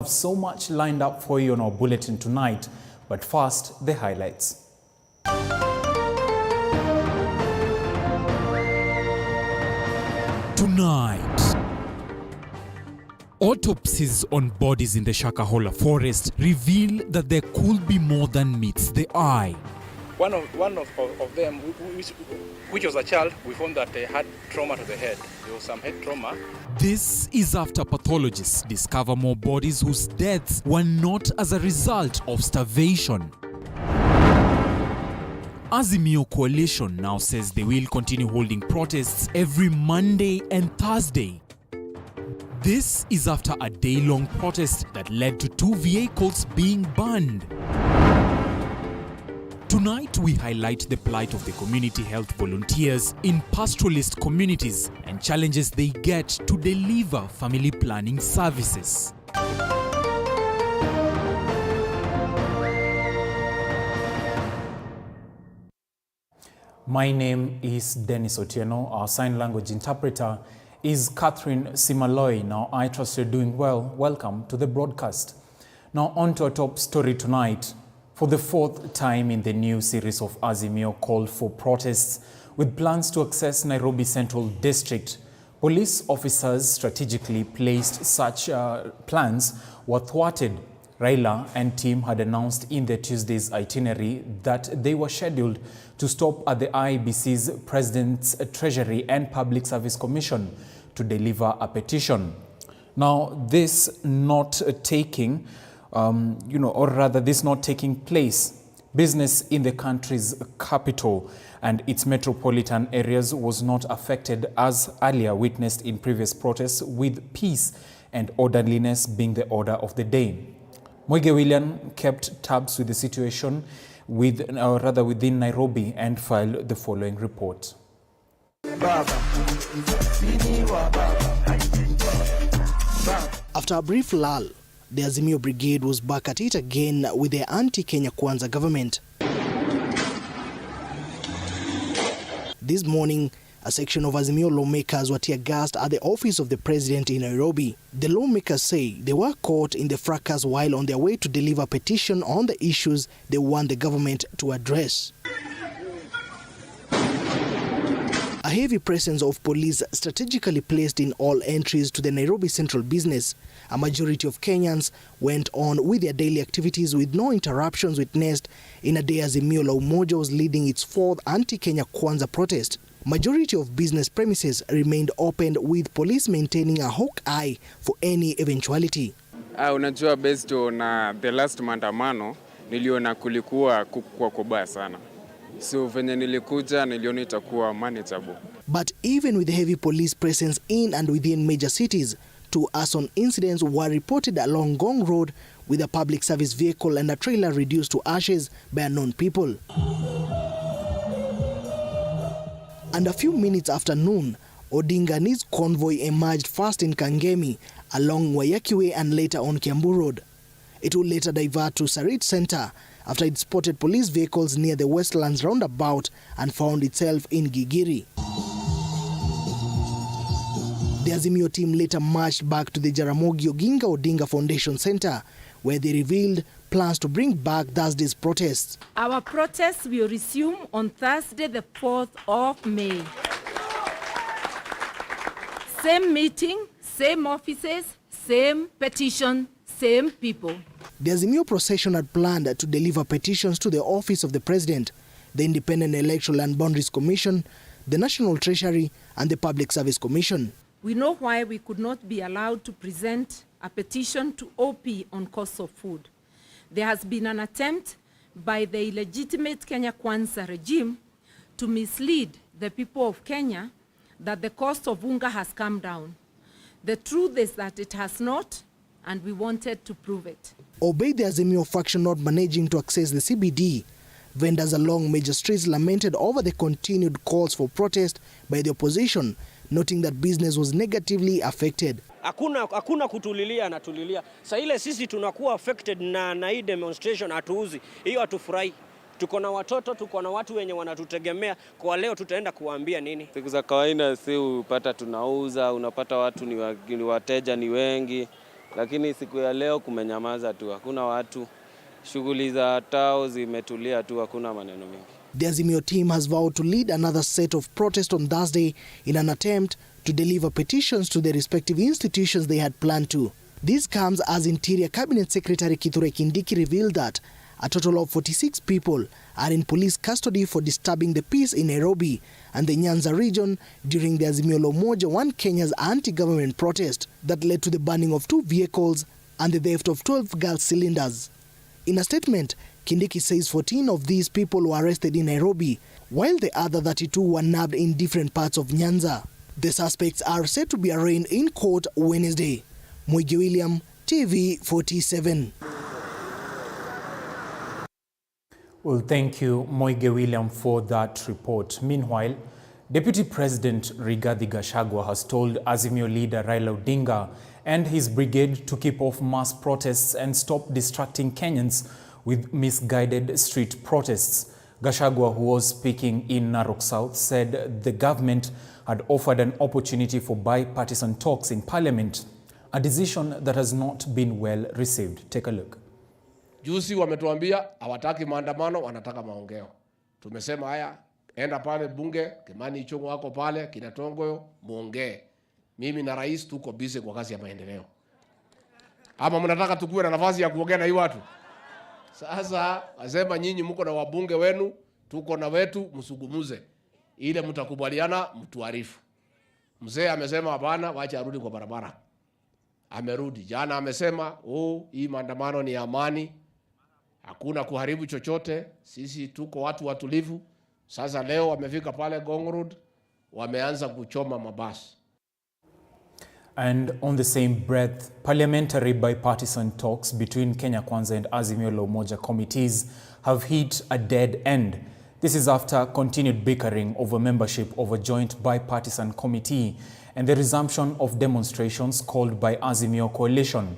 have so much lined up for you on our bulletin tonight, but first, the highlights. Tonight, autopsies on bodies in the Shakahola forest reveal that there could be more than meets the eye. One of them, which was a child, we found that they had trauma to the head. There was some head trauma. This is after pathologists discover more bodies whose deaths were not as a result of starvation. Azimio coalition now says they will continue holding protests every Monday and Thursday. This is after a day-long protest that led to 2 vehicles being banned. Tonight, we highlight the plight of the community health volunteers in pastoralist communities and challenges they get to deliver family planning services. My name is Dennis Otieno. Our sign language interpreter is Catherine Simaloi. Now, I trust you're doing well. Welcome to the broadcast. Now, on to our top story tonight. For the 4th time in the new series of Azimio called for protests with plans to access Nairobi Central District, police officers strategically placed such plans were thwarted. Raila and team had announced in their Tuesday's itinerary that they were scheduled to stop at the IEBC's President's Treasury and Public Service Commission to deliver a petition. Now, this not taking this not taking place, business in the country's capital and its metropolitan areas was not affected as earlier witnessed in previous protests, with peace and orderliness being the order of the day. Mwege William kept tabs with the situation within Nairobi and filed the following report. After a brief lull, the Azimio Brigade was back at it again with the anti-Kenya Kwanza government. This morning, a section of Azimio lawmakers were tear-gassed at the office of the president in Nairobi. The lawmakers say they were caught in the fracas while on their way to deliver a petition on the issues they want the government to address. A heavy presence of police strategically placed in all entries to the Nairobi Central Business. A majority of Kenyans went on with their daily activities with no interruptions witnessed in a day Azimio la Umoja was leading its 4th anti-Kenya Kwanza protest. Majority of business premises remained open with police maintaining a hawk eye for any eventuality. Unajua based on the last maandamano niliona kulikuwa kubaya sana. So venye nilikuja niliona itakuwa manageable. But even with the heavy police presence in and within major cities, 2 arson incidents were reported along Gong Road with a public service vehicle and a trailer reduced to ashes by unknown people. And a few minutes after noon, Odinga and his convoy emerged first in Kangemi along Wayaki Way and later on Kiambu Road. It would later divert to Sarit Center after it spotted police vehicles near the Westlands roundabout and found itself in Gigiri. The Azimio team later marched back to the Jaramogi Oginga Odinga Foundation Center, where they revealed plans to bring back Thursday's protests. Our protests will resume on Thursday, the 4th of May. Same meeting, same offices, same petition, same people. The Azimio procession had planned to deliver petitions to the office of the President, the Independent Electoral and Boundaries Commission, the National Treasury, and the Public Service Commission. We know why we could not be allowed to present a petition to OP on cost of food. There has been an attempt by the illegitimate Kenya Kwanza regime to mislead the people of Kenya that the cost of unga has come down. The truth is that it has not, and we wanted to prove it. Obeyed the Azimio faction not managing to access the CBD, vendors along major streets lamented over the continued calls for protest by the opposition, noting that business was negatively affected. Hakuna kutulilia na tulilia. Sa ile sisi tunakuwa affected na hii demonstration hatuuzi. Hiyo hatufurahi. Tuko na watoto, tuko na watu wenye wanatutegemea. Kwa leo tutaenda kuwaambia nini? Siku za kawaida si upata tunauza, unapata watu ni wateja ni wengi. lakini siku ya leo kumenyamaza tu, hakuna watu. Shughuli za tao zimetulia tu, hakuna maneno mengi. The Azimio team has vowed to lead another set of protests on Thursday in an attempt to deliver petitions to the respective institutions they had planned to. This comes as Interior Cabinet Secretary Kithure Kindiki revealed that a total of 46 people are in police custody for disturbing the peace in Nairobi and the Nyanza region during the Azimio Umoja One Kenya's anti-government protest that led to the burning of 2 vehicles and the theft of 12 gas cylinders. In a statement, Kindiki says 14 of these people were arrested in Nairobi, while the other 32 were nabbed in different parts of Nyanza. The suspects are set to be arraigned in court Wednesday. Mwigi William, TV 47. Well, thank you, Moige William, for that report. Meanwhile, Deputy President Rigathi Gachagua has told Azimio leader Raila Odinga and his brigade to keep off mass protests and stop distracting Kenyans with misguided street protests. Gachagua, who was speaking in Narok South, said the government had offered an opportunity for bipartisan talks in Parliament, a decision that has not been well received. Take a look. Juzi wametuambia hawataki maandamano, wanataka maongeo. Tumesema haya, enda pale bunge, Kimani Ichung'wa wako pale, Kinatongoyo, muongee. Mimi na rais tuko busy kwa kazi ya maendeleo. Ama mnataka tukue na nafasi ya kuongea na hii watu? Sasa asema nyinyi mko na wabunge wenu, tuko na wetu, msugumuze. Ile mtakubaliana, mtuarifu. Mzee amesema hapana, wacha arudi kwa barabara. Amerudi. Jana amesema, hii maandamano ni amani. Hakuna kuharibu chochote. Sisi tuko watu watulivu. Sasa leo wamefika pale Gong Road, wameanza kuchoma mabasi. And on the same breath, parliamentary bipartisan talks between Kenya Kwanza and Azimio la Umoja committees have hit a dead end. This is after continued bickering over membership of a joint bipartisan committee and the resumption of demonstrations called by Azimio coalition.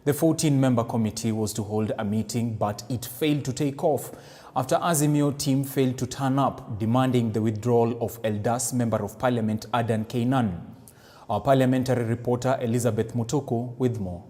The 14-member committee was to hold a meeting, but it failed to take off after Azimio team failed to turn up, demanding the withdrawal of Eldas Member of Parliament Adan Keynan. Our parliamentary reporter Elizabeth Mutuku with more.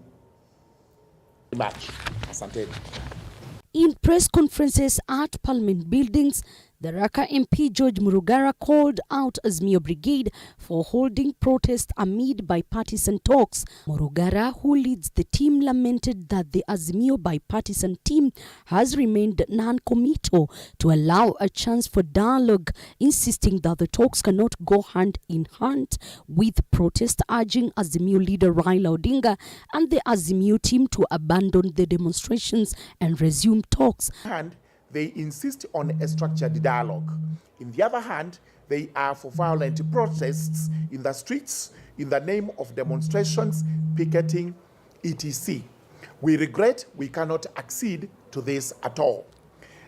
In press conferences at Parliament buildings, the Raka MP George Murugara called out Azimio Brigade for holding protest amid bipartisan talks. Murugara, who leads the team, lamented that the Azimio bipartisan team has remained non-committal to allow a chance for dialogue, insisting that the talks cannot go hand in hand with protest, urging Azimio leader Raila Odinga and the Azimio team to abandon the demonstrations and resume talks. And they insist on a structured dialogue. In the other hand, they are for violent protests in the streets in the name of demonstrations, picketing, etc. We regret we cannot accede to this at all.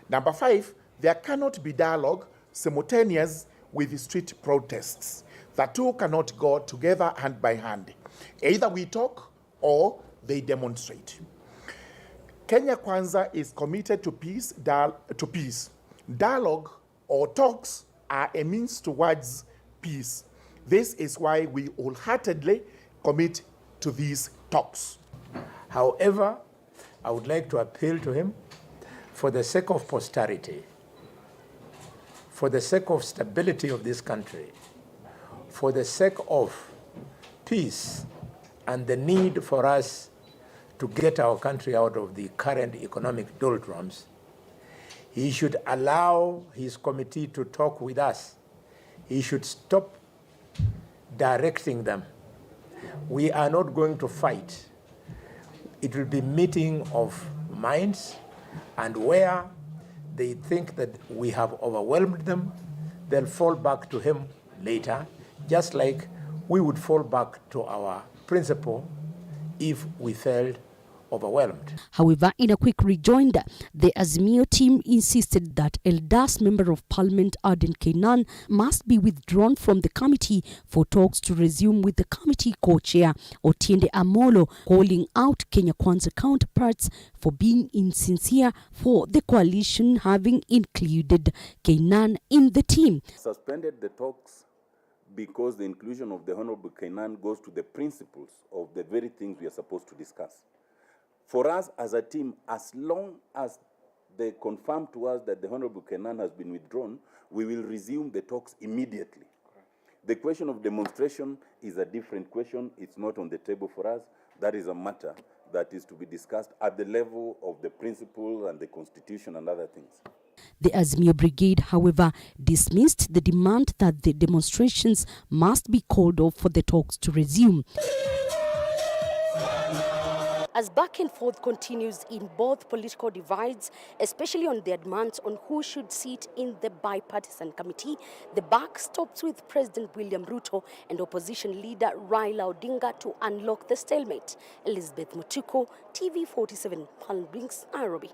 Number 5, there cannot be dialogue simultaneous with street protests. The two cannot go together hand by hand. Either we talk or they demonstrate. Kenya Kwanza is committed to peace. Dialogue or talks are a means towards peace. This is why we wholeheartedly commit to these talks. However, I would like to appeal to him for the sake of posterity, for the sake of stability of this country, for the sake of peace and the need for us to get our country out of the current economic doldrums, he should allow his committee to talk with us. He should stop directing them. We are not going to fight. It will be meeting of minds, and where they think that we have overwhelmed them, they'll fall back to him later, just like we would fall back to our principal if we felt overwhelmed. However, in a quick rejoinder, the Azimio team insisted that Eldas Member of Parliament Adan Keynan must be withdrawn from the committee for talks to resume, with the committee co-chair Otiende Amolo calling out Kenya Kwanza counterparts for being insincere for the coalition having included Keynan in the team. Suspended the talks because the inclusion of the Honorable Kainan goes to the principles of the very things we are supposed to discuss. For us as a team, as long as they confirm to us that the Honorable Kainan has been withdrawn, we will resume the talks immediately. The question of demonstration is a different question. It's not on the table for us. That is a matter that is to be discussed at the level of the principles and the Constitution and other things. The Azimio Brigade, however, dismissed the demand that the demonstrations must be called off for the talks to resume. As back and forth continues in both political divides, especially on their demands on who should sit in the bipartisan committee, the buck stops with President William Ruto and opposition leader Raila Odinga to unlock the stalemate. Elizabeth Mutuku, TV47, Palm Springs, Nairobi.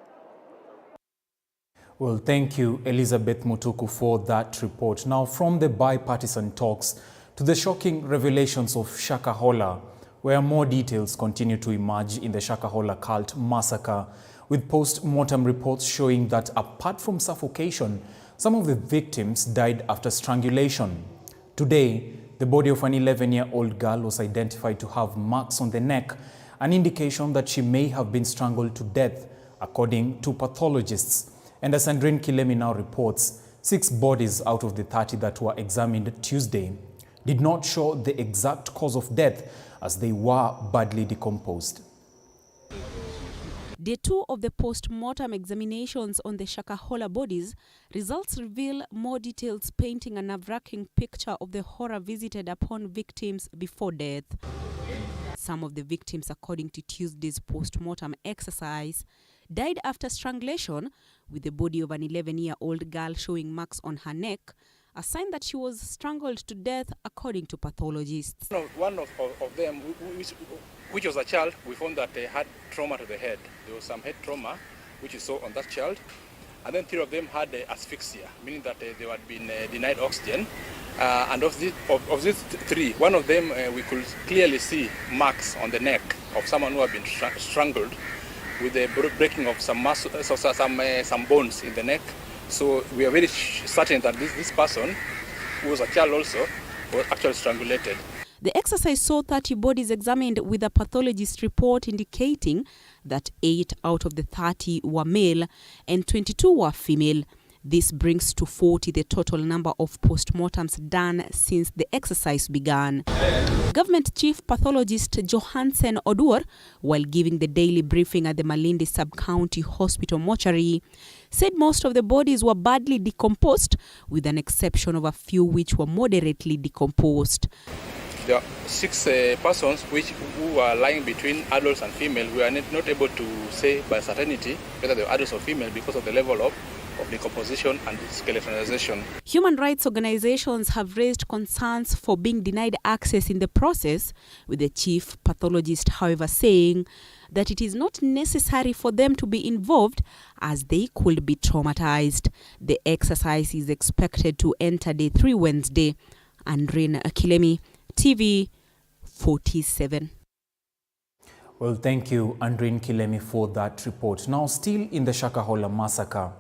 Well, thank you, Elizabeth Mutuku, for that report. Now, from the bipartisan talks to the shocking revelations of Shakahola, where more details continue to emerge in the Shakahola cult massacre, with post-mortem reports showing that apart from suffocation, some of the victims died after strangulation. Today, the body of an 11-year-old girl was identified to have marks on the neck, an indication that she may have been strangled to death, according to pathologists. And as Andrine Kilemi now reports, 6 bodies out of the 30 that were examined Tuesday did not show the exact cause of death, as they were badly decomposed. Day 2 of the post-mortem examinations on the Shakahola bodies, results reveal more details painting a nerve-wracking picture of the horror visited upon victims before death. Some of the victims, according to Tuesday's post-mortem exercise, died after strangulation, with the body of an 11-year-old girl showing marks on her neck, a sign that she was strangled to death, according to pathologists. One of them, which was a child, we found that they had trauma to the head. There was some head trauma, which you saw on that child. And then 3 of them had asphyxia, meaning that they had been denied oxygen. And of these 3, one of them, we could clearly see marks on the neck of someone who had been strangled, with the breaking of some bones in the neck. So we are very certain that this person, who was a child also, was actually strangulated. The exercise saw 30 bodies examined, with a pathologist report indicating that 8 out of the 30 were male and 22 were female. This brings to 40 the total number of postmortems done since the exercise began. Government Chief Pathologist Johansen Odur, while giving the daily briefing at the Malindi Sub-County Hospital mortuary, said most of the bodies were badly decomposed, with an exception of a few which were moderately decomposed. There are 6 persons who are lying between adults and female. We are not able to say by certainty whether they are adults or female because of the level of decomposition and skeletonization. Human rights organizations have raised concerns for being denied access in the process, with the chief pathologist, however, saying that it is not necessary for them to be involved, as they could be traumatized. The exercise is expected to enter day 3 Wednesday. Andrine Kilemi, TV 47. Well, thank you, Andrine Kilemi, for that report. Now, still in the Shakahola massacre,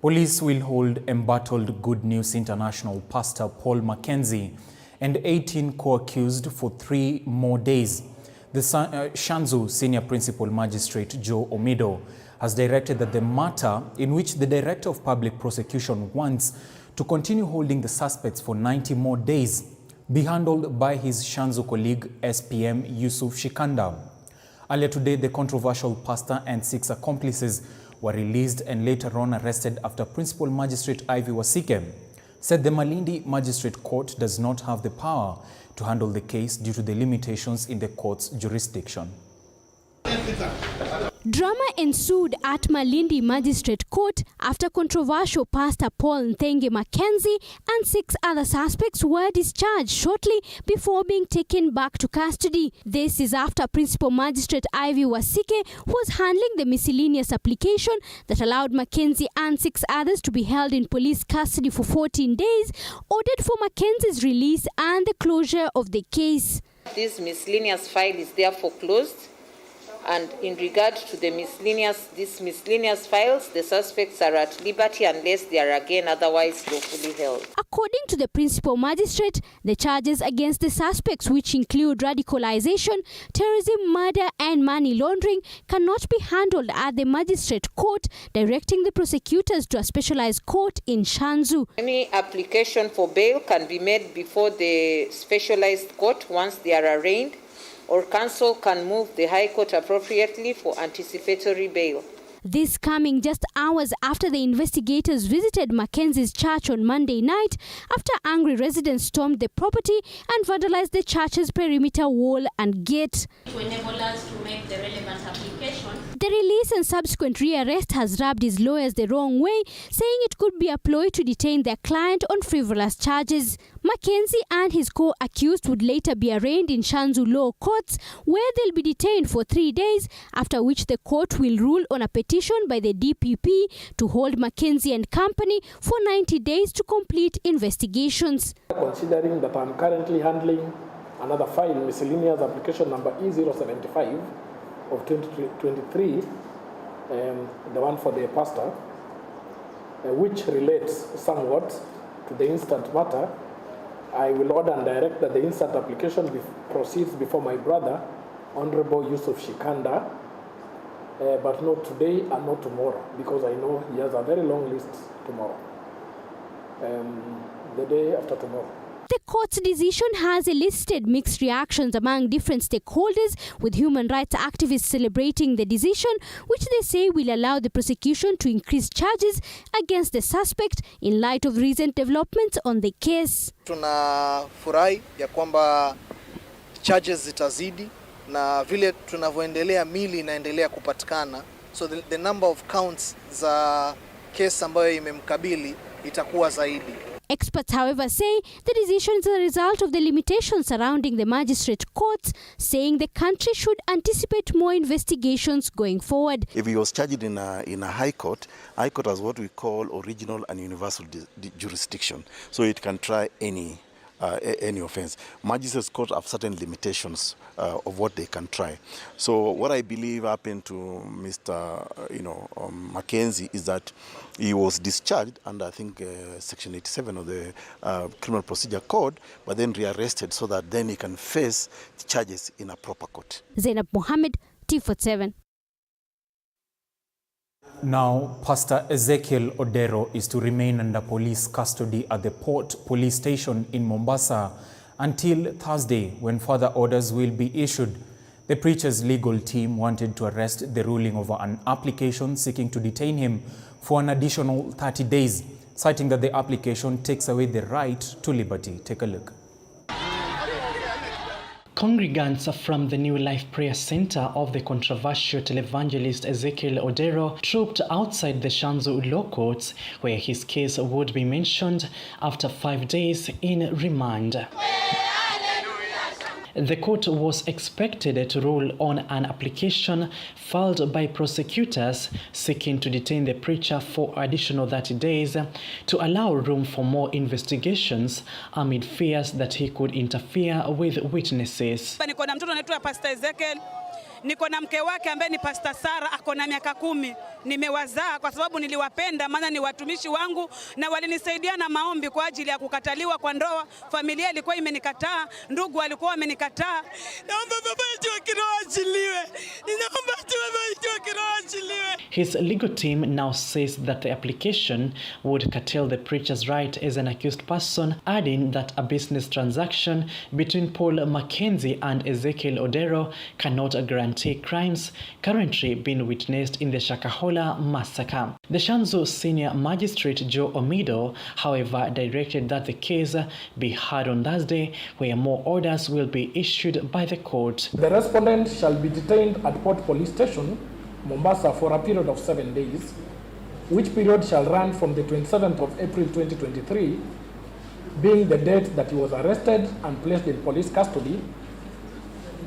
police will hold embattled Good News International pastor Paul Mackenzie and 18 co-accused for 3 more days. The Shanzu Senior Principal Magistrate Joe Omido has directed that the matter, in which the Director of Public Prosecution wants to continue holding the suspects for 90 more days, be handled by his Shanzu colleague SPM Yusuf Shikanda. Earlier today, the controversial pastor and 6 accomplices were released and later on arrested after Principal Magistrate Ivy Wasike said the Malindi Magistrate Court does not have the power to handle the case due to the limitations in the court's jurisdiction. Drama ensued at Malindi Magistrate Court after controversial Pastor Paul Nthenge Mackenzie and 6 other suspects were discharged shortly before being taken back to custody. This is after Principal Magistrate Ivy Wasike was handling the miscellaneous application that allowed Mackenzie and 6 others to be held in police custody for 14 days, ordered for Mackenzie's release and the closure of the case. This miscellaneous file is therefore closed, And in regard to these miscellaneous files, the suspects are at liberty unless they are again otherwise lawfully held. According to the principal magistrate, the charges against the suspects, which include radicalization, terrorism, murder, and money laundering, cannot be handled at the magistrate court, directing the prosecutors to a specialized court in Shanzu. Any application for bail can be made before the specialized court once they are arraigned, or counsel can move the High Court appropriately for anticipatory bail. This coming just hours after the investigators visited Mackenzie's church on Monday night, after angry residents stormed the property and vandalized the church's perimeter wall and gate. To enable us to make the relevant application. The release and subsequent rearrest has rubbed his lawyers the wrong way, saying it could be a ploy to detain their client on frivolous charges. Mackenzie and his co-accused would later be arraigned in Shanzu Law Courts, where they'll be detained for 3 days, after which the court will rule on a petition by the DPP to hold Mackenzie and company for 90 days to complete investigations. Considering that I'm currently handling another file, miscellaneous application number E075 of 2023, the one for the pastor, which relates somewhat to the instant matter, I will order and direct that the instant application proceeds before my brother, Honorable Yusuf Shikanda, but not today and not tomorrow, because I know he has a very long list tomorrow, the day after tomorrow. The court's decision has elicited mixed reactions among different stakeholders, with human rights activists celebrating the decision, which they say will allow the prosecution to increase charges against the suspect in light of recent developments on the case. Tunafurahi ya kwamba charges zitazidi na vile tunavyoendelea mili inaendelea kupatikana, so the number of counts za case ambayo imemkabili itakuwa zaidi. Experts, however, say the decision is a result of the limitations surrounding the magistrate courts, saying the country should anticipate more investigations going forward. If he was charged in a high court has what we call original and universal jurisdiction, so it can try any offense. Magistrates court have certain limitations of what they can try. So what I believe happened to Mr. Mackenzie is that he was discharged under, I think, Section 87 of the Criminal Procedure Code, but then rearrested so that then he can face the charges in a proper court. Zainab Mohammed, T47. Now, Pastor Ezekiel Odo is to remain under police custody at the Port Police Station in Mombasa until Thursday, when further orders will be issued. The preacher's legal team wanted to arrest the ruling over an application seeking to detain him for an additional 30 days, citing that the application takes away the right to liberty. Take a look. Congregants from the New Life Prayer Center of the controversial televangelist Ezekiel Odo trooped outside the Shanzu Law Courts, where his case would be mentioned after 5 days in remand. The court was expected to rule on an application filed by prosecutors seeking to detain the preacher for additional 30 days to allow room for more investigations amid fears that he could interfere with witnesses. Niko na mtoto anaitwa Pastor Ezekiel. Niko na mke wake ambaye ni Pastor Sara, ako na miaka 10. Nimewazaa kwa sababu niliwapenda, maana ni watumishi wangu na walinisaidia na maombi kwa ajili ya kukataliwa kwa ndoa. Familia ilikuwa imenikataa, ndugu walikuwa wamenikataa. Naomba baba yetu wa kiroho achiliwe. Ninaomba baba yetu wa kiroho achiliwe. His legal team now says that the application would curtail the preacher's right as an accused person, adding that a business transaction between Paul Mackenzie and Ezekiel Odo cannot guarantee crimes currently being witnessed in the Shakahola massacre. The Shanzu senior magistrate Joe Omido, however, directed that the case be heard on Thursday, where more orders will be issued by the court. The respondent shall be detained at Port Police Station, Mombasa, for a period of 7 days, which period shall run from the 27th of April 2023, being the date that he was arrested and placed in police custody,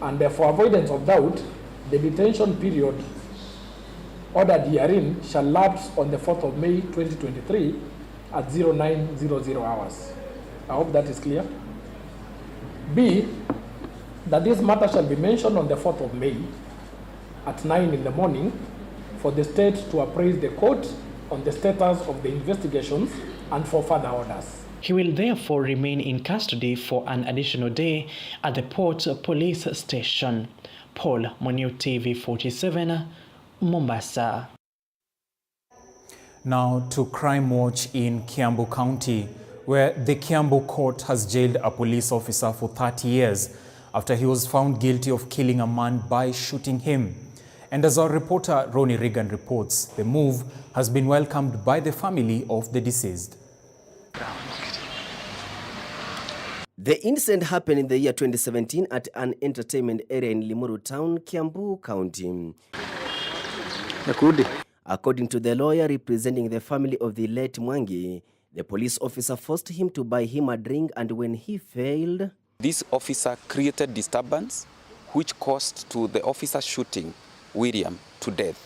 and for avoidance of doubt, the detention period ordered herein shall lapse on the 4th of May 2023 at 0900 hours. I hope that is clear. B, that this matter shall be mentioned on the 4th of May at 9 in the morning for the state to appraise the court on the status of the investigations and for further orders. He will therefore remain in custody for an additional day at the Port Police Station. Paul Moniu, TV 47, Mombasa. Now to Crime Watch in Kiambu County, where the Kiambu court has jailed a police officer for 30 years after he was found guilty of killing a man by shooting him. And as our reporter Ronnie Regan reports, the move has been welcomed by the family of the deceased. The incident happened in the year 2017 at an entertainment area in Limuru Town, Kiambu County. According to the lawyer representing the family of the late Mwangi, the police officer forced him to buy him a drink, and when he failed, this officer created disturbance which caused to the officer shooting William to death.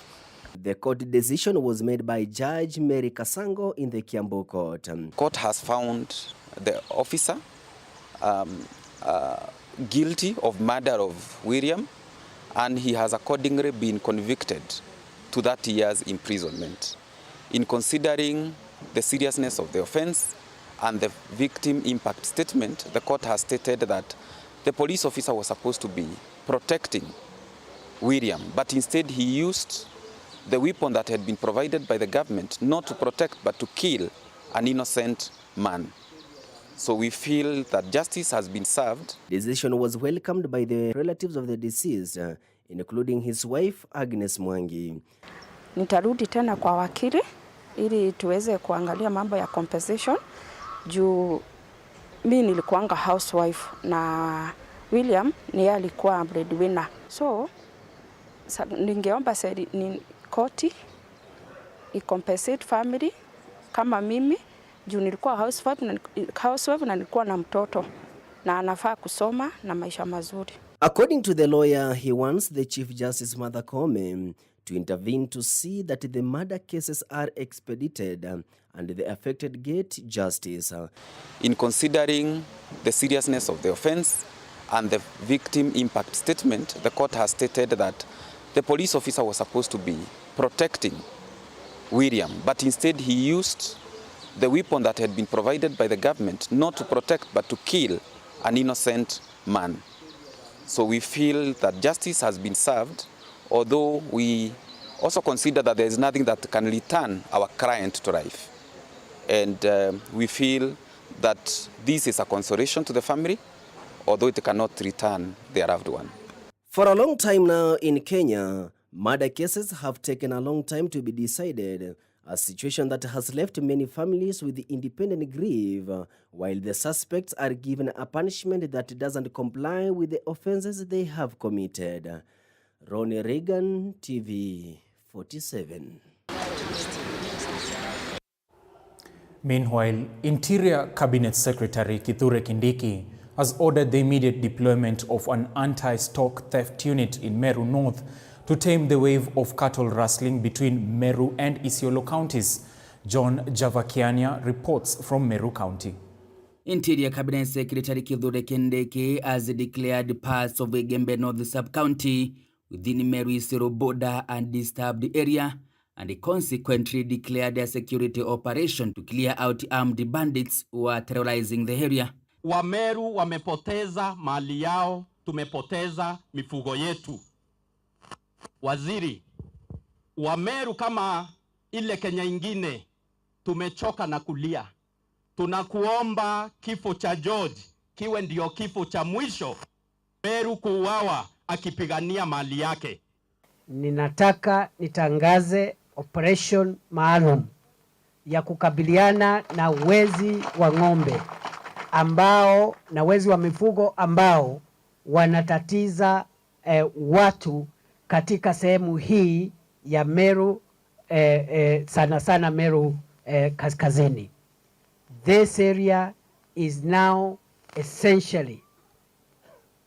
The court decision was made by Judge Mary Kasango in the Kiambu court. Court has found the officer guilty of murder of William, and he has accordingly been convicted to 30 years imprisonment. In considering the seriousness of the offense and the victim impact statement, the court has stated that the police officer was supposed to be protecting William, but instead he used the weapon that had been provided by the government not to protect but to kill an innocent man. So we feel that justice has been served. The decision was welcomed by the relatives of the deceased, including his wife Agnes Mwangi. Nitarudi tena kwa wakili ili tuweze kuangalia mambo ya compensation juu mimi nilikuanga housewife na William ni alikuwa breadwinner. So ningeomba koti i-compensate family kama mimi juu nilikuwa housewife na nilikuwa na mtoto na anafaa kusoma na maisha mazuri. According to the lawyer, he wants the Chief Justice Martha Koome to intervene to see that the murder cases are expedited and the affected get justice. In considering the seriousness of the offense and the victim impact statement, the court has stated that the police officer was supposed to be protecting William, but instead he used the weapon that had been provided by the government not to protect but to kill an innocent man. So we feel that justice has been served, although we also consider that there is nothing that can return our client to life. And we feel that this is a consolation to the family, although it cannot return their loved one. For a long time now in Kenya, murder cases have taken a long time to be decided, a situation that has left many families with independent grief, while the suspects are given a punishment that doesn't comply with the offenses they have committed. Ronnie Regan, TV 47. Meanwhile, Interior Cabinet Secretary Kithure Kindiki has ordered the immediate deployment of an anti-stock theft unit in Meru North to tame the wave of cattle rustling between Meru and Isiolo counties. John Javakiania reports from Meru County. Interior Cabinet Secretary Kithure Kindiki has declared parts of Gembe North Sub-County within Meru Isiolo border and disturbed area, and consequently declared a security operation to clear out armed bandits who are terrorizing the area. Wameru wamepoteza mali yao, tumepoteza mifugo yetu. Waziri, Wameru kama ile Kenya ingine tumechoka na kulia. Tunakuomba kifo cha George kiwe ndio kifo cha mwisho. Meru kuuawa akipigania mali yake. Ninataka nitangaze operation maalum ya kukabiliana na wezi wa ng'ombe ambao na wezi wa mifugo ambao wanatatiza watu katika sehemu hii ya Meru, sana sana Meru kaskazini. This area is now essentially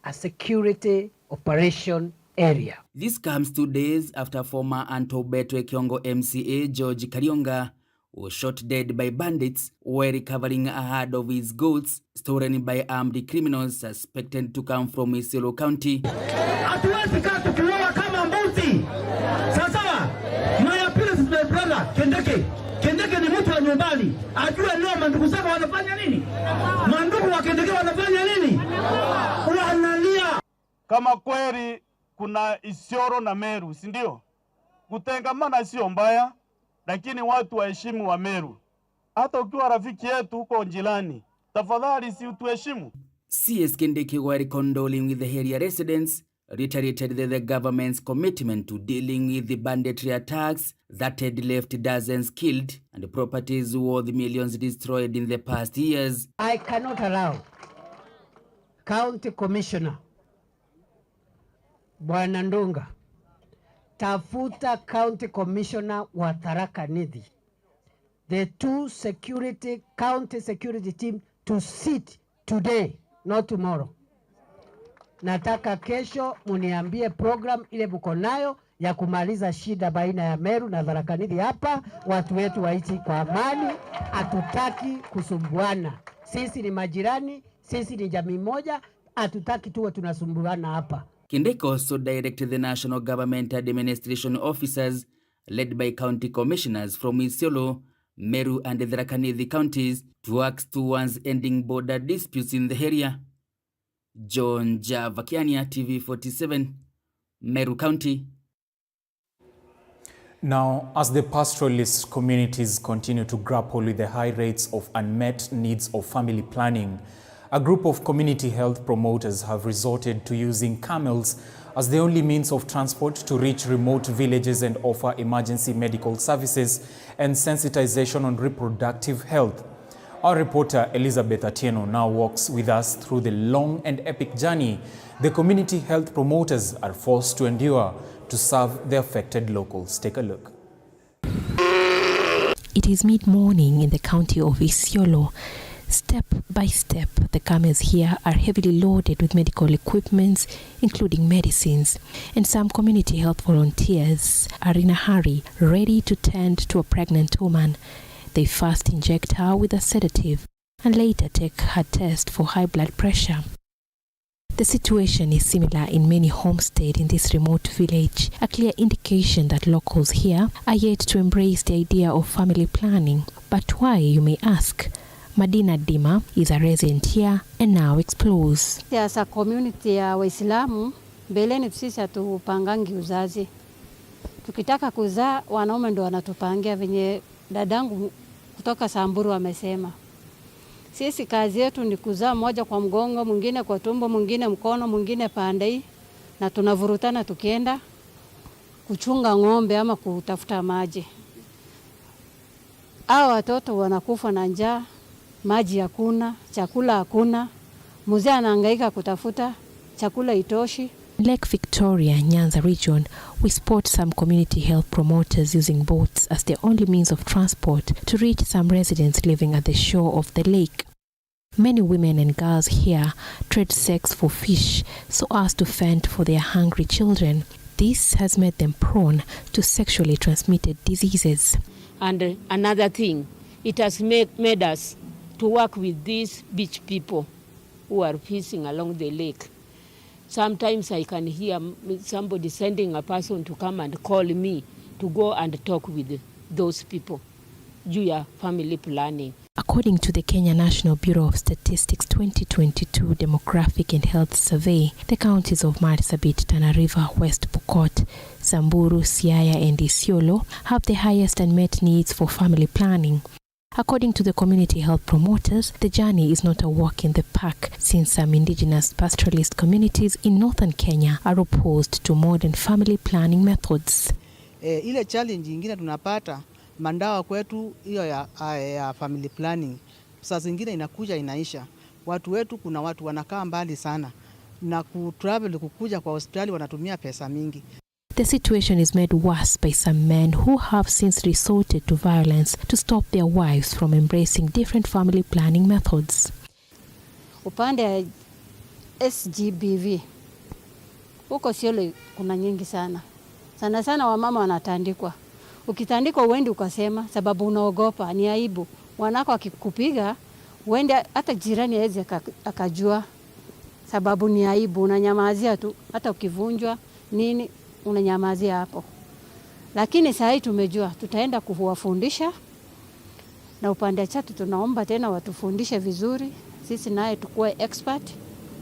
a security operation area. This comes 2 days after former Antobetwe Kiongo MCA George Karionga was shot dead by bandits while recovering a herd of his goats stolen by armed criminals suspected to come from Isiolo County. Hatuwezi kaa tukiuawa kama mbuzi. Kendeke. Kendeke ni mtu wa nyumbani. Ajue leo mandugu zake wanafanya nini? Mandugu wa Kendeke wanafanya nini? Wanalia. Kama kweli kuna Isiolo na Meru, si ndio? Kutengamana sio mbaya, lakini watu waheshimu wa Meru. Hata ukiwa rafiki yetu huko njilani, tafadhali si utuheshimu. CS Kendeke, while condoling with the area residents, reiterated the government's commitment to dealing with the banditry attacks that had left dozens killed and properties worth millions destroyed in the past years. I cannot allow County Commissioner Bwana Ndunga, tafuta County Commissioner wa Tharaka Nithi, the two county security team to sit today, not tomorrow. Nataka kesho muniambie program ile mko nayo ya kumaliza shida baina ya Meru na Tharaka Nithi hapa, watu wetu waishi kwa amani, hatutaki kusumbuana. Sisi ni majirani, sisi ni jamii moja, hatutaki tuwe tunasumbuana hapa. Kendeke also directed the national government administration officers led by county commissioners from Isiolo, Meru and the Tharaka Nithi counties to work towards ending border disputes in the area. John Javakiania, TV47, Meru County. Now, as the pastoralist communities continue to grapple with the high rates of unmet needs of family planning, a group of community health promoters have resorted to using camels as the only means of transport to reach remote villages and offer emergency medical services and sensitization on reproductive health. Our reporter Elizabeth Atieno now walks with us through the long and epic journey the community health promoters are forced to endure to serve the affected locals. Take a look. It is mid-morning in the county of Isiolo. Step by step, the camels here are heavily loaded with medical equipment, including medicines. And some community health volunteers are in a hurry, ready to tend to a pregnant woman. They first inject her with a sedative and later take her test for high blood pressure. The situation is similar in many homesteads in this remote village, a clear indication that locals here are yet to embrace the idea of family planning. But why, you may ask? Madina Dima is a resident here and now explores. As a community ya Waislamu, mbeleni sisi hatupangangi uzazi. Tukitaka kuzaa, wanaume ndo wanatupangia, venye dadangu kutoka Samburu amesema. Sisi kazi yetu ni kuzaa, moja kwa mgongo, mwingine kwa tumbo, mwingine mkono, mwingine pande, na tunavurutana tukienda kuchunga ng'ombe ama kutafuta maji. Hao watoto wanakufa na njaa, maji hakuna, chakula hakuna, mzee anahangaika kutafuta chakula itoshi. In Lake Victoria, Nyanza region, we spot some community health promoters using boats as the only means of transport to reach some residents living at the shore of the lake. Many women and girls here trade sex for fish so as to fend for their hungry children. This has made them prone to sexually transmitted diseases. And another thing, it has made us to work with these beach people who are fishing along the lake. Sometimes I can hear somebody sending a person to come and call me to go and talk with those people juu ya family planning. According to the Kenya National Bureau of Statistics 2022 Demographic and Health Survey, the counties of Marsabit, Tana River, West Pokot, Samburu, Siaya and Isiolo have the highest unmet needs for family planning. According to the community health promoters, the journey is not a walk in the park, since some indigenous pastoralist communities in northern Kenya are opposed to modern family planning methods. Ile challenge ingine tunapata mandawa kwetu hiyo ya family planning. Saa zingine inakuja inaisha. Watu wetu kuna watu wanakaa mbali sana na kutravel kukuja kwa hospitali wanatumia pesa mingi. The situation is made worse by some men who have since resorted to violence to stop their wives from embracing different family planning methods. Upande SGBV, huko Isiolo kuna nyingi sana. Sana sana wamama wanatandikwa. Ukitandikwa uende ukasema sababu unaogopa, ni aibu. Wanako akikupiga uende hata jirani hawezi akajua sababu ni aibu, unanyamazia tu. Hata ukivunjwa nini unanyamazia hapo. lakini saa hii tumejua tutaenda kuwafundisha, na upande chatu tunaomba tena watufundishe vizuri, sisi naye tukue expert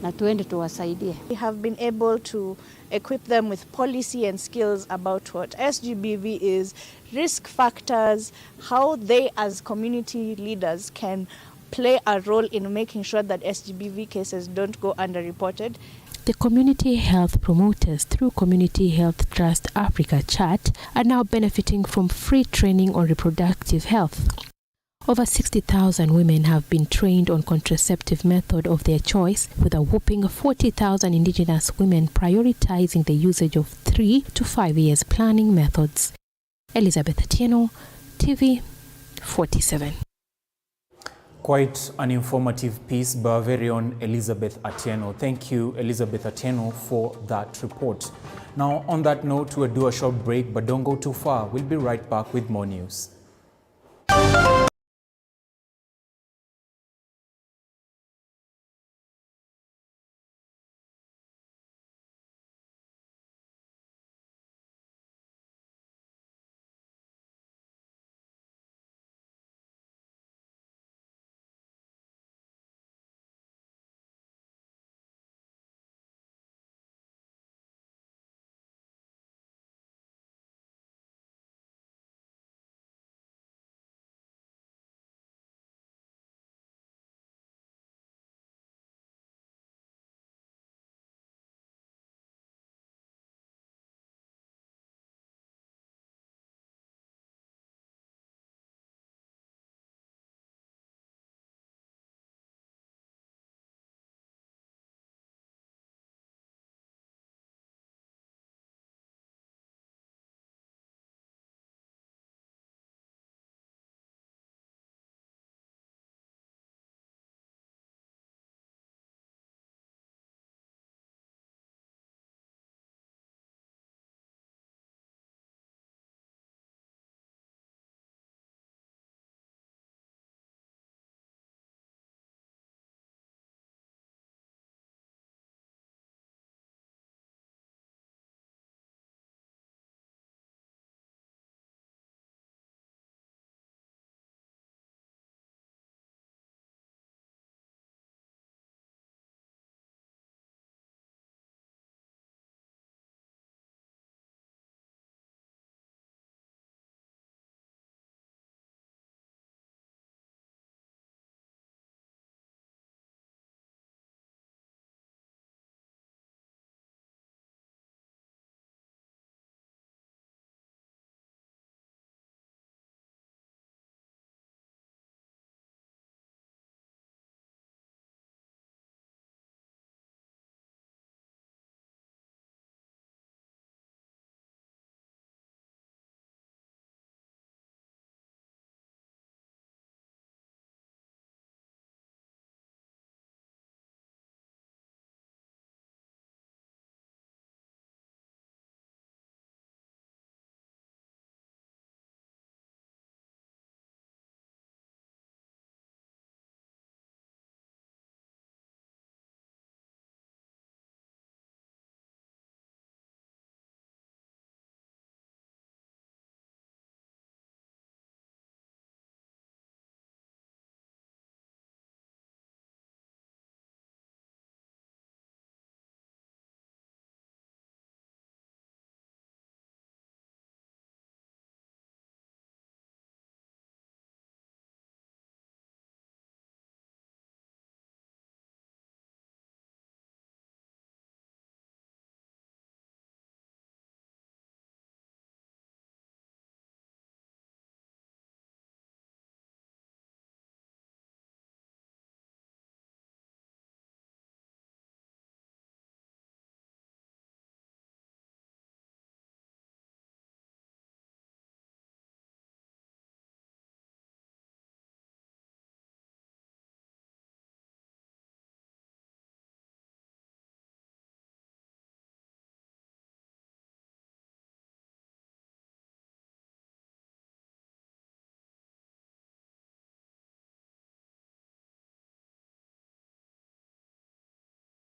na tuende tuwasaidie. We have been able to equip them with policy and skills about what SGBV is, risk factors, how they as community leaders can play a role in making sure that SGBV cases don't go underreported. The community health promoters through Community Health Trust Africa Chat are now benefiting from free training on reproductive health. Over 60,000 women have been trained on contraceptive method of their choice, with a whopping 40,000 indigenous women prioritizing the usage of 3 to 5 years planning methods. Elizabeth Atieno, TV 47. Quite an informative piece by our very own Elizabeth Atieno. Thank you, Elizabeth Atieno, for that report. Now, on that note, we'll do a short break, but don't go too far. We'll be right back with more news.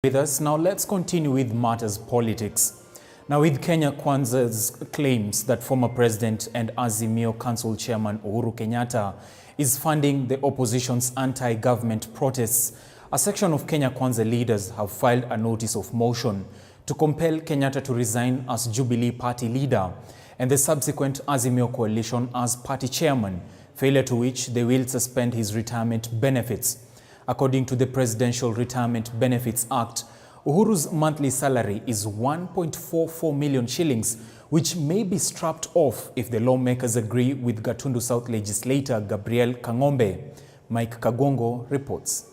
With us now, let's continue with matters politics. Now, with Kenya Kwanza's claims that former President and Azimio Council Chairman Uhuru Kenyatta is funding the opposition's anti-government protests, a section of Kenya Kwanza leaders have filed a notice of motion to compel Kenyatta to resign as Jubilee Party leader and the subsequent Azimio coalition as party chairman, failure to which they will suspend his retirement benefits. According to the Presidential Retirement Benefits Act, Uhuru's monthly salary is 1.44 million shillings, which may be strapped off if the lawmakers agree with Gatundu South legislator Gabriel Kang'ombe. Mike Kagongo reports.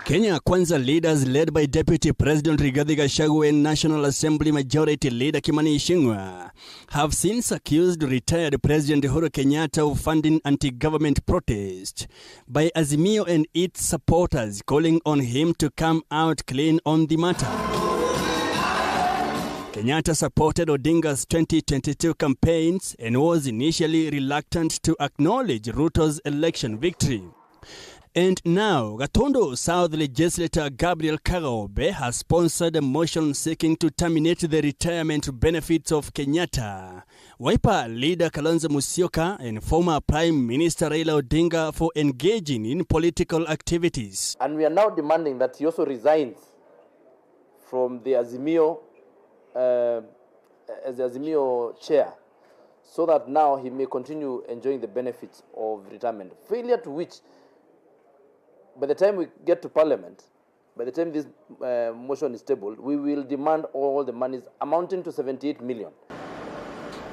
Kenya Kwanza leaders led by Deputy President Rigathi Gachagua and National Assembly Majority Leader Kimani Ichung'wah have since accused retired President Uhuru Kenyatta of funding anti-government protest by Azimio and its supporters, calling on him to come out clean on the matter. Kenyatta supported Odinga's 2022 campaigns and was initially reluctant to acknowledge Ruto's election victory. And now, Gatundu South legislator Gabriel Kang'ombe has sponsored a motion seeking to terminate the retirement benefits of Kenyatta, Wiper leader Kalonzo Musyoka, and former Prime Minister Raila Odinga for engaging in political activities. And we are now demanding that he also resigns from the Azimio as the Azimio chair, so that now he may continue enjoying the benefits of retirement. Failure to which, by the time we get to Parliament, by the time this motion is tabled, we will demand all the monies amounting to 78 million.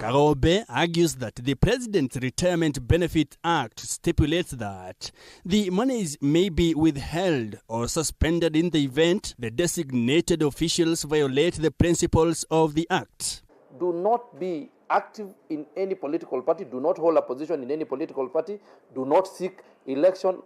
Kang'ombe argues that the President's Retirement Benefit Act stipulates that the monies may be withheld or suspended in the event the designated officials violate the principles of the Act. Do not be active in any political party, do not hold a position in any political party, do not seek election,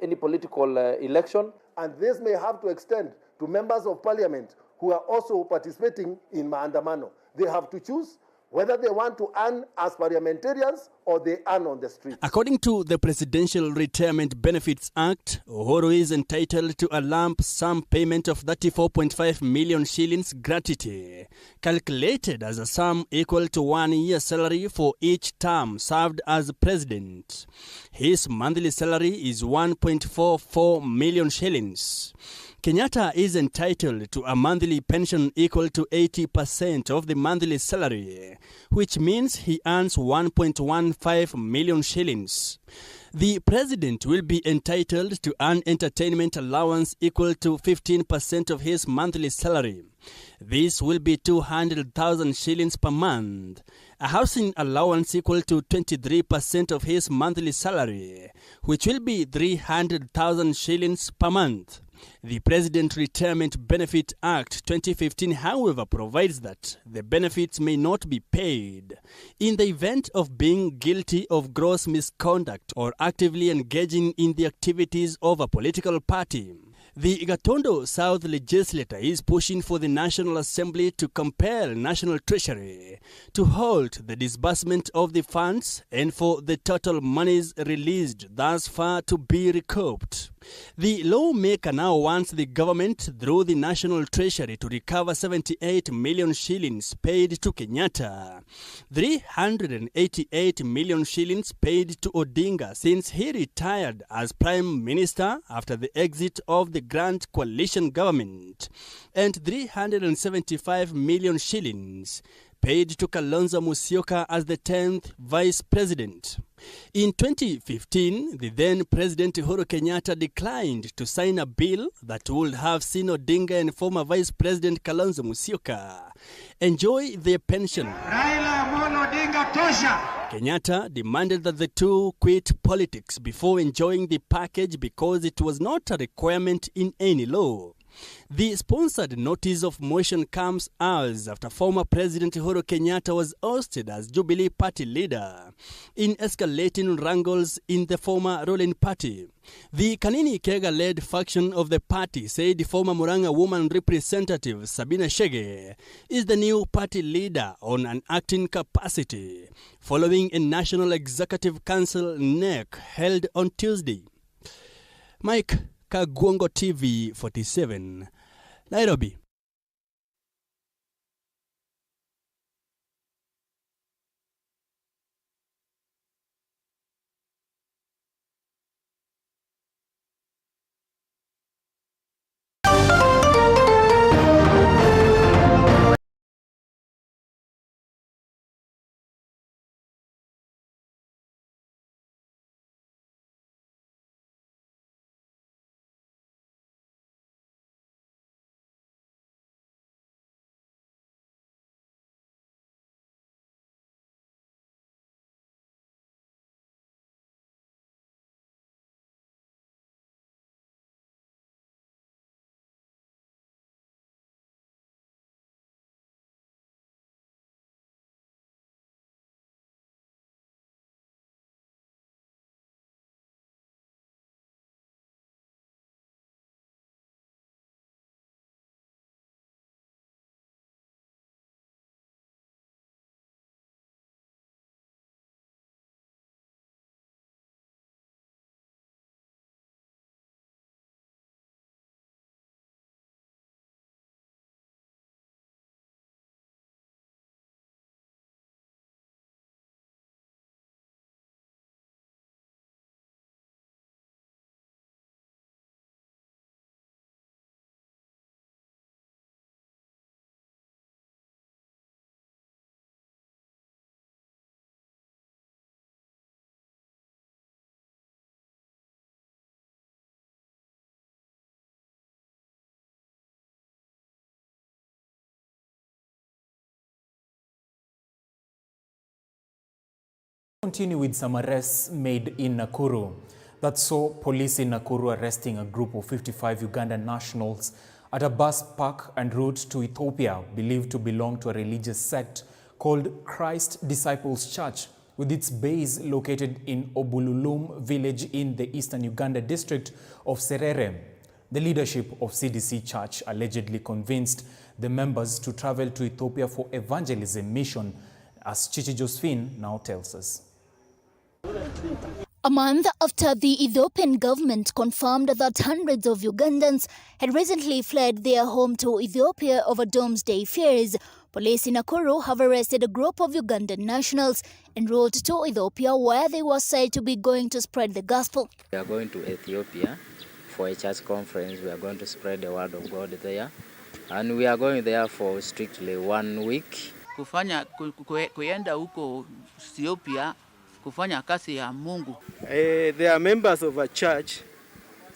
any political election. And this may have to extend to members of parliament who are also participating in maandamano. They have to choose whether they want to earn as parliamentarians or they earn on the street. According to the Presidential Retirement Benefits Act, Uhuru is entitled to a lump sum payment of 34.5 million shillings gratuity, calculated as a sum equal to 1 year's salary for each term served as president. His monthly salary is 1.44 million shillings. Kenyatta is entitled to a monthly pension equal to 80% of the monthly salary, which means he earns 1.15 million shillings. The president will be entitled to an entertainment allowance equal to 15% of his monthly salary. This will be 200,000 shillings per month. A housing allowance equal to 23% of his monthly salary, which will be 300,000 shillings per month. The President Retirement Benefit Act 2015, however, provides that the benefits may not be paid in the event of being guilty of gross misconduct or actively engaging in the activities of a political party. The Gatundu South legislator is pushing for the National Assembly to compel National Treasury to halt the disbursement of the funds and for the total monies released thus far to be recouped. The lawmaker now wants the government through the National Treasury to recover 78 million shillings paid to Kenyatta, 388 million shillings paid to Odinga since he retired as Prime Minister after the exit of the Grand Coalition government, and 375 million shillings paid to Kalonzo Musyoka as the 10th Vice President. In 2015, the then President Uhuru Kenyatta declined to sign a bill that would have seen Odinga and former Vice President Kalonzo Musyoka enjoy their pension. Kenyatta demanded that the two quit politics before enjoying the package because it was not a requirement in any law. The sponsored notice of motion comes hours after former President Uhuru Kenyatta was ousted as Jubilee Party leader in escalating wrangles in the former ruling party. The Kanini Kega-led faction of the party said former Murang'a woman representative Sabina Chege is the new party leader on an acting capacity, following a National Executive Council NEC held on Tuesday. Mike Kagwongo TV 47, Nairobi. Continue with some arrests made in Nakuru that saw police in Nakuru arresting a group of 55 Ugandan nationals at a bus park en route to Ethiopia, believed to belong to a religious sect called Christ Disciples Church, with its base located in Obululum village in the eastern Uganda district of Serere. The leadership of CDC Church allegedly convinced the members to travel to Ethiopia for evangelism mission, as Chichi Josephine now tells us. A month after the Ethiopian government confirmed that hundreds of Ugandans had recently fled their home to Ethiopia over doomsday fears, police in Nakuru have arrested a group of Ugandan nationals en route to Ethiopia, where they were said to be going to spread the gospel. We are going to Ethiopia for a church conference. We are going to spread the word of God there, and we are going there for strictly 1 week. Kuenda huko Ethiopia kufanya kazi ya Mungu. They are members of a church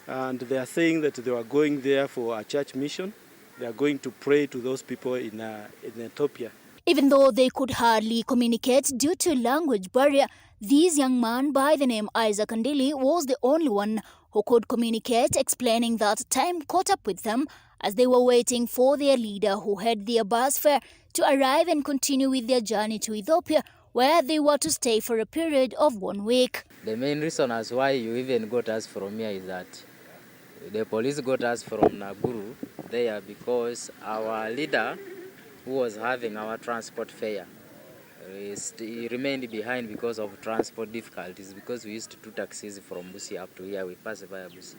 and they are saying that they were going there for a church mission. They are going to pray to those people in Ethiopia. Even though they could hardly communicate due to language barrier, this young man by the name Isaac Andili was the only one who could communicate, explaining that time caught up with them as they were waiting for their leader who had their bus fare to arrive and continue with their journey to Ethiopia, where they were to stay for a period of 1 week. The main reason as why you even got us from here is that the police got us from Nakuru there because our leader, who was having our transport fare, he remained behind because of transport difficulties, because we used to do taxis from Busia up to here. We pass via Busia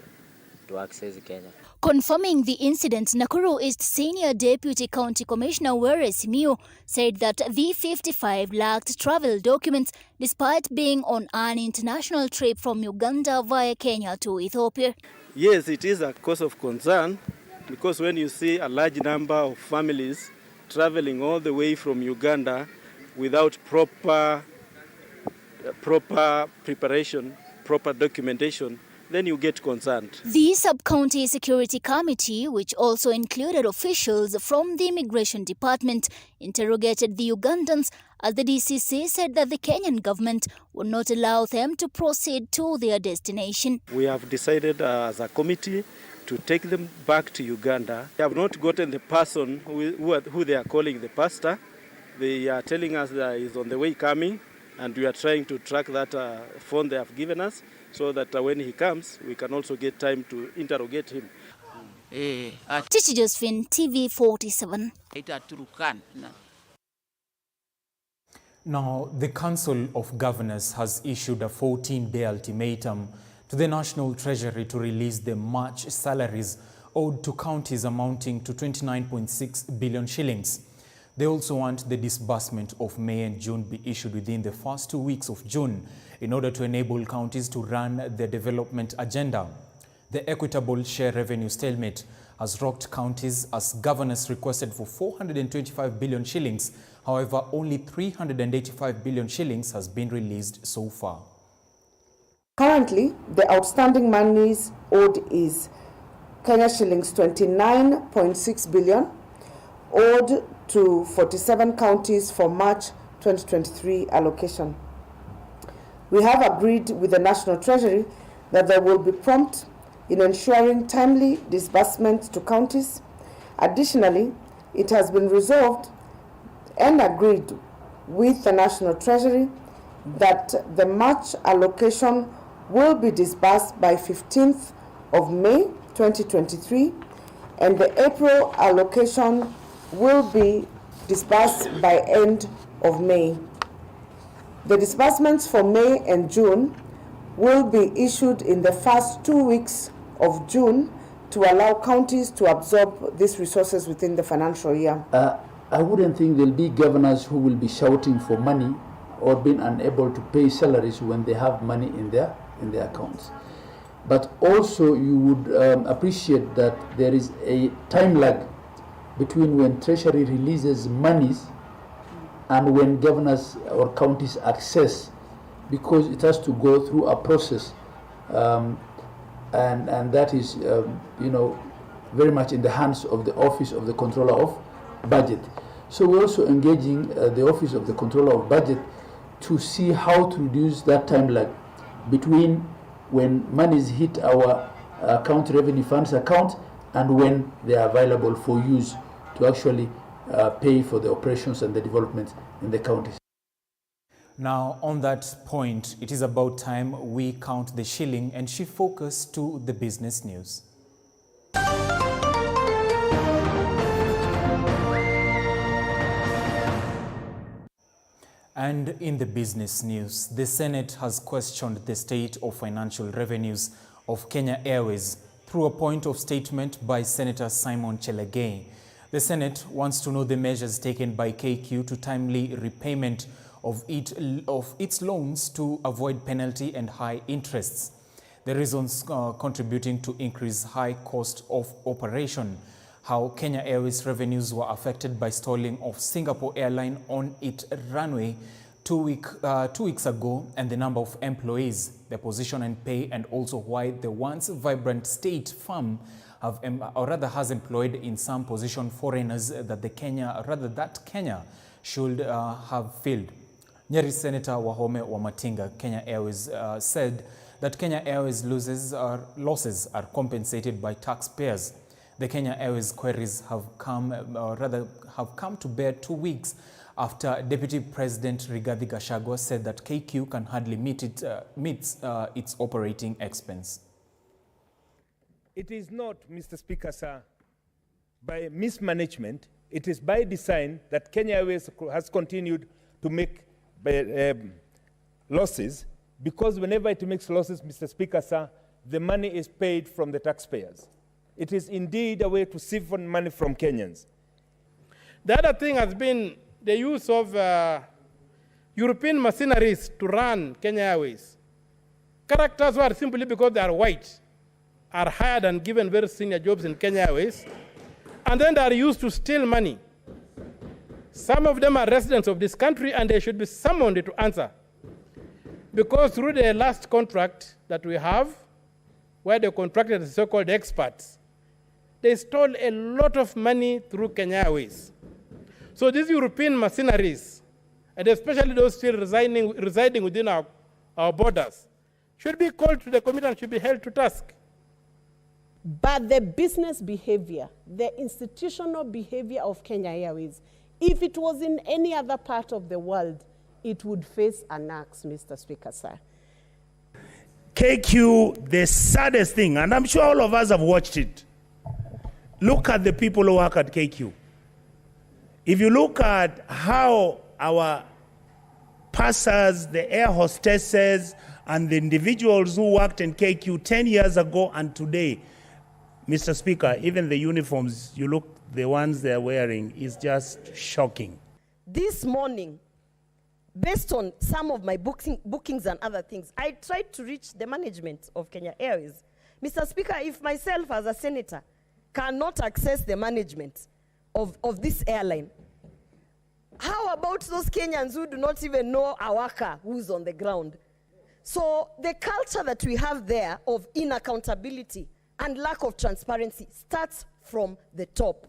to access Kenya. Confirming the incident, Nakuru East Senior Deputy County Commissioner Azimio said that the 55 lacked travel documents despite being on an international trip from Uganda via Kenya to Ethiopia. Yes, it is a cause of concern because when you see a large number of families traveling all the way from Uganda without proper preparation, proper documentation, then you get concerned. The Sub-County Security Committee, which also included officials from the Immigration Department, interrogated the Ugandans, as the DCC said that the Kenyan government would not allow them to proceed to their destination. We have decided as a committee to take them back to Uganda. They have not gotten the person who they are calling the pastor. They are telling us that he's on the way coming, and we are trying to track that phone they have given us, so that when he comes, we can also get time to interrogate him. Chichi Josephine, TV 47. Now, the Council of Governors has issued a 14-day ultimatum to the National Treasury to release the March salaries owed to counties amounting to 29.6 billion shillings. They also want the disbursement of May and June be issued within the first 2 weeks of June in order to enable counties to run their development agenda. The equitable share revenue stalemate has rocked counties as governors requested for 425 billion shillings. However, only 385 billion shillings has been released so far. Currently, the outstanding monies owed is Kenya shillings 29.6 billion, owed to 47 counties for March 2023 allocation. We have agreed with the National Treasury that there will be prompt in ensuring timely disbursements to counties. Additionally, it has been resolved and agreed with the National Treasury that the March allocation will be disbursed by 15th of May 2023, and the April allocation will be disbursed by end of May. The disbursements for May and June will be issued in the first 2 weeks of June to allow counties to absorb these resources within the financial year. I wouldn't think there'll be governors who will be shouting for money or being unable to pay salaries when they have money in their accounts. But also you would appreciate that there is a time lag between when Treasury releases monies and when governors or counties access, because it has to go through a process, and that is very much in the hands of the Office of the Controller of Budget. So we're also engaging the Office of the Controller of Budget to see how to reduce that time lag between when monies hit our county revenue funds account and when they are available for use to actually pay for the operations and the development in the counties. Now, on that point, it is about time we count the shilling and shift focus to the business news. And in the business news, the Senate has questioned the state of financial revenues of Kenya Airways through a point of statement by Senator Simon Chelagey. The Senate wants to know the measures taken by KQ to timely repayment of its loans to avoid penalty and high interests. The reasons contributing to increased high cost of operation, how Kenya Airways revenues were affected by stalling of Singapore Airline on its runway 2 weeks ago, and the number of employees, their position and pay, and also why the once vibrant state firm has employed in some position foreigners that Kenya should have filled. Nyeri Senator Wahome Wamatinga, Kenya Airways, said that Kenya Airways losses are compensated by taxpayers. The Kenya Airways queries have come to bear 2 weeks after Deputy President Rigathi Gachagua said that KQ can hardly meet its operating expense. It is not, Mr. Speaker, sir, by mismanagement. It is by design that Kenya Airways has continued to make losses, because whenever it makes losses, Mr. Speaker, sir, the money is paid from the taxpayers. It is indeed a way to siphon money from Kenyans. The other thing has been the use of European mercenaries to run Kenya Airways. Characters who are simply because they are white are hired and given very senior jobs in Kenya Airways, and then they are used to steal money. Some of them are residents of this country, and they should be summoned to answer. Because through the last contract that we have, where they contracted the so-called experts, they stole a lot of money through Kenya Airways. So these European mercenaries, and especially those still residing within our borders, should be called to the committee and should be held to task. But the business behavior, the institutional behavior of Kenya Airways, if it was in any other part of the world, it would face an axe, Mr. Speaker, sir. KQ, the saddest thing, and I'm sure all of us have watched it. Look at the people who work at KQ. If you look at how our passers, the air hostesses, and the individuals who worked in KQ 10 years ago and today, Mr. Speaker, even the uniforms, you look, the ones they're wearing is just shocking. This morning, based on some of my bookings and other things, I tried to reach the management of Kenya Airways. Mr. Speaker, if myself as a senator cannot access the management of this airline, how about those Kenyans who do not even know a worker who's on the ground? So the culture that we have there of inaccountability and lack of transparency starts from the top.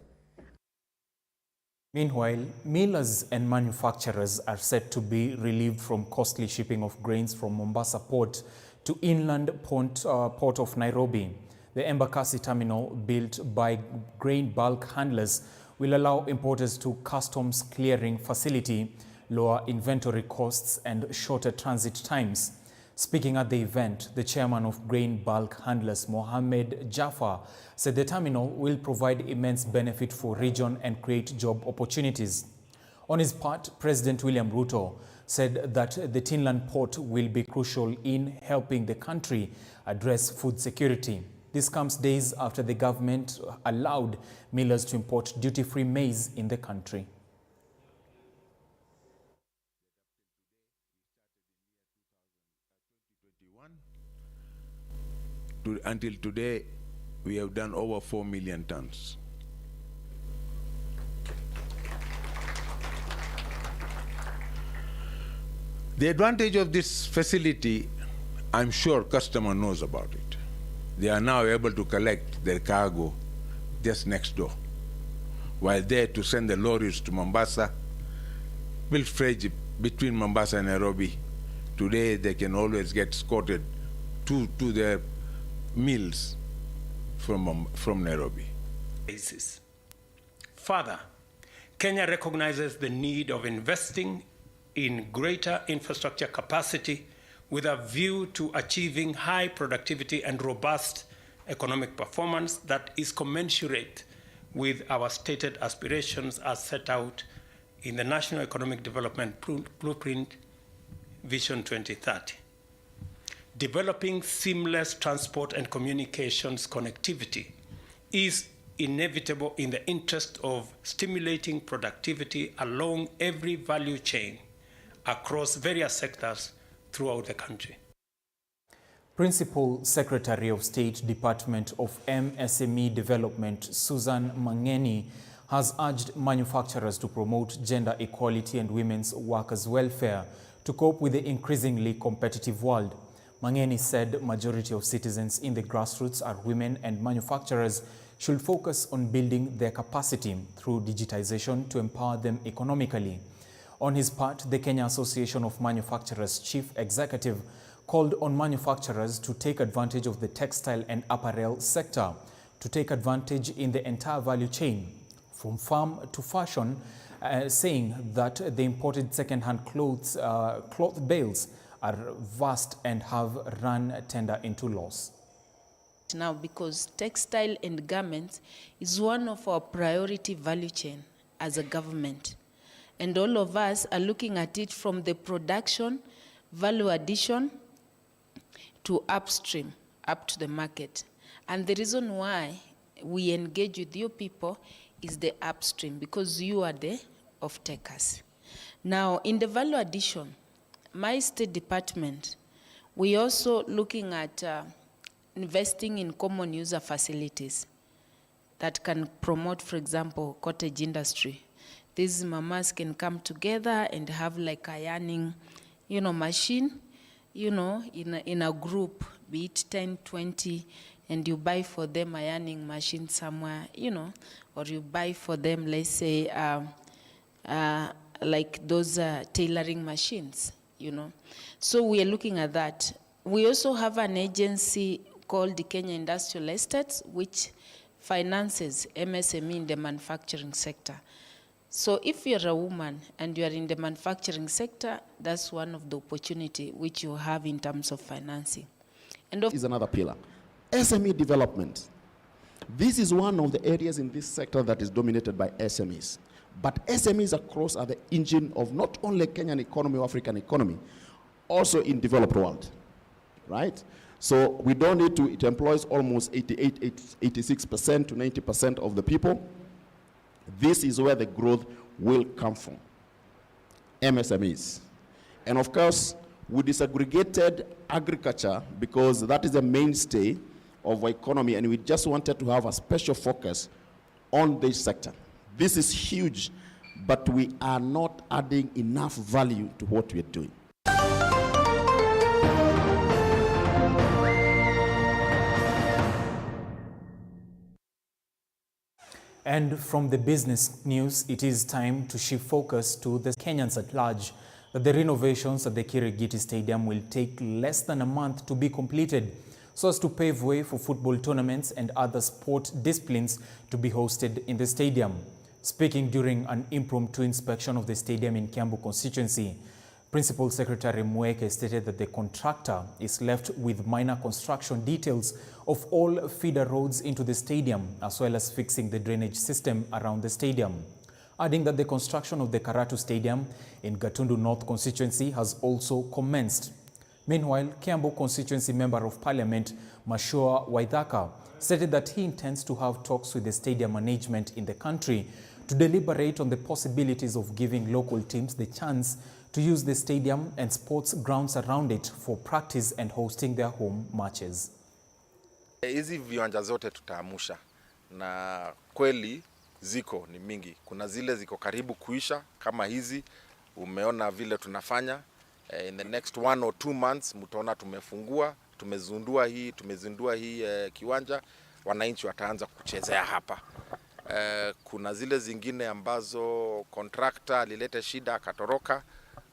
Meanwhile, millers and manufacturers are set to be relieved from costly shipping of grains from Mombasa port to inland port of Nairobi. The Embakasi terminal, built by grain bulk handlers, will allow importers to customs clearing facility, lower inventory costs and shorter transit times. Speaking at the event, the chairman of Grain Bulk Handlers, Mohammed Jafar, said the terminal will provide immense benefit for region and create job opportunities. On his part, President William Ruto said that the Tinland port will be crucial in helping the country address food security. This comes days after the government allowed millers to import duty-free maize in the country. Until today, we have done over 4 million tons. The advantage of this facility, I'm sure customer knows about it. They are now able to collect their cargo just next door. While there to send the lorries to Mombasa, milk freight between Mombasa and Nairobi, today they can always get escorted to their mills from Nairobi. Further, Kenya recognizes the need of investing in greater infrastructure capacity with a view to achieving high productivity and robust economic performance that is commensurate with our stated aspirations as set out in the National Economic Development Blueprint Vision 2030. Developing seamless transport and communications connectivity is inevitable in the interest of stimulating productivity along every value chain across various sectors throughout the country. Principal Secretary of State, Department of MSME Development, Susan Mangeni, has urged manufacturers to promote gender equality and women's workers' welfare to cope with the increasingly competitive world. Mackenzie said majority of citizens in the grassroots are women, and manufacturers should focus on building their capacity through digitization to empower them economically. On his part, the Kenya Association of Manufacturers Chief Executive called on manufacturers to take advantage of the textile and apparel sector, to take advantage in the entire value chain, from farm to fashion, saying that the imported second-hand cloth bales are vast and have run tender into loss. Now, because textile and garments is one of our priority value chain as a government. And all of us are looking at it from the production, value addition, to upstream, up to the market. And the reason why we engage with you people is the upstream, because you are the off-takers. Now, in the value addition, my state department, we also looking at investing in common user facilities that can promote, for example, cottage industry. These mamas can come together and have like a ironing, machine, in a group, be it 10, 20, and you buy for them a ironing machine somewhere, or you buy for them, let's say, like those tailoring machines, So we are looking at that. We also have an agency called the Kenya Industrial Estates, which finances MSME in the manufacturing sector. So if you're a woman and you are in the manufacturing sector, that's one of the opportunity which you have in terms of financing. And is another pillar. SME development. This is one of the areas in this sector that is dominated by SMEs. But SMEs across are the engine of not only Kenyan economy or African economy, also in developed world, right? So we don't need to, it employs almost 86% to 90% of the people. This is where the growth will come from, MSMEs. And of course, we disaggregated agriculture because that is the mainstay of our economy, and we just wanted to have a special focus on this sector. This is huge, but we are not adding enough value to what we are doing. And from the business news, it is time to shift focus to the Kenyans at large. That the renovations at the Kirigiti Stadium will take less than a month to be completed, so as to pave way for football tournaments and other sport disciplines to be hosted in the stadium. Speaking during an impromptu inspection of the stadium in Kiambu constituency, Principal Secretary Mweke stated that the contractor is left with minor construction details of all feeder roads into the stadium, as well as fixing the drainage system around the stadium, adding that the construction of the Karatu Stadium in Gatundu North constituency has also commenced. Meanwhile, Kiambu constituency member of parliament Mashua Waithaka stated that he intends to have talks with the stadium management in the country to deliberate on the possibilities of giving local teams the chance to use the stadium and sports grounds around it for practice and hosting their home matches. Hizi viwanja zote tutaamusha, na kweli ziko ni mingi. Kuna zile ziko karibu kuisha kama hizi, umeona vile tunafanya. In the next 1 or 2 months mtaona tumezindua hii kiwanja, wananchi wataanza kuchezea hapa. Kuna zile zingine ambazo contractor alileta shida akatoroka,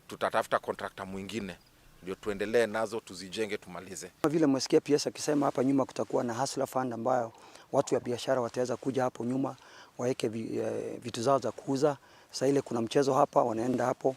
tutatafuta contractor mwingine ndio tuendelee nazo, tuzijenge, tumalize. Vile mmesikia PS akisema hapa nyuma kutakuwa na hustler fund ambayo watu wa biashara wataweza kuja hapo nyuma waeke vitu zao za kuuza. Sasa ile kuna mchezo hapa, wanaenda hapo